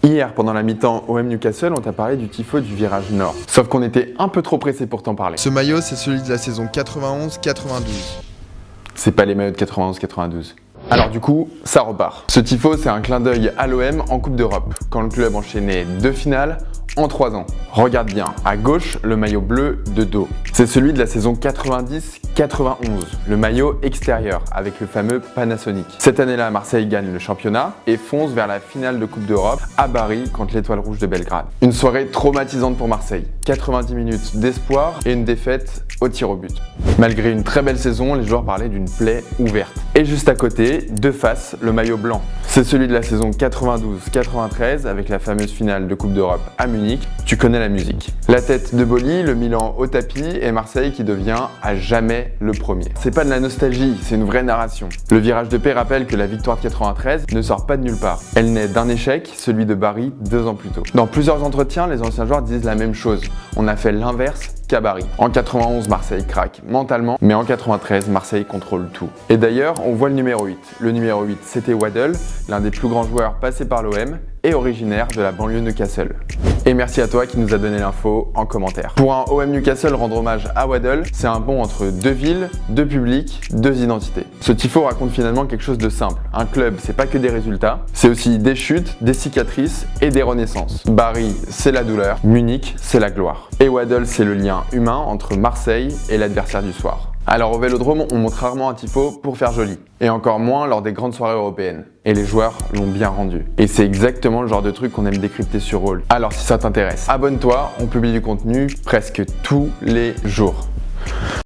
Hier, pendant la mi-temps OM Newcastle, on t'a parlé du tifo du virage nord. Sauf qu'on était un peu trop pressé pour t'en parler. Ce maillot, c'est celui de la saison 91-92. C'est pas les maillots de 91-92. Alors du coup, ça repart. Ce tifo, c'est un clin d'œil à l'OM en Coupe d'Europe, quand le club enchaînait 2 finales en 3 ans. Regarde bien, à gauche, le maillot bleu de dos. C'est celui de la saison 90-91, le maillot extérieur avec le fameux Panasonic. Cette année-là, Marseille gagne le championnat et fonce vers la finale de Coupe d'Europe à Bari contre l'Étoile Rouge de Belgrade. Une soirée traumatisante pour Marseille. 90 minutes d'espoir et une défaite au tir au but. Malgré une très belle saison, les joueurs parlaient d'une plaie ouverte. Et juste à côté, de face, le maillot blanc. C'est celui de la saison 92-93 avec la fameuse finale de Coupe d'Europe à Munich. Tu connais la musique. La tête de Boli, le Milan au tapis et Marseille qui devient à jamais le premier. C'est pas de la nostalgie, c'est une vraie narration. Le virage de paix rappelle que la victoire de 93 ne sort pas de nulle part. Elle naît d'un échec, celui de Bari 2 ans plus tôt. Dans plusieurs entretiens, les anciens joueurs disent la même chose. On a fait l'inverse qu'à Bari. En 91, Marseille craque mentalement, mais en 93, Marseille contrôle tout. Et d'ailleurs, on voit le numéro 8. Le numéro 8, c'était Waddle, l'un des plus grands joueurs passés par l'OM et originaire de la banlieue Newcastle. Et merci à toi qui nous a donné l'info en commentaire. Pour un OM Newcastle, rendre hommage à Waddle, c'est un pont entre 2 villes, 2 publics, 2 identités. Ce tifo raconte finalement quelque chose de simple. Un club, c'est pas que des résultats, c'est aussi des chutes, des cicatrices et des renaissances. Bari, c'est la douleur, Munich, c'est la gloire. Et Waddle, c'est le lien humain entre Marseille et l'adversaire du soir. Alors au Vélodrome, on montre rarement un tifo pour faire joli, et encore moins lors des grandes soirées européennes. Et les joueurs l'ont bien rendu. Et c'est exactement le genre de truc qu'on aime décrypter sur Roll. Alors si ça t'intéresse, abonne-toi, on publie du contenu presque tous les jours.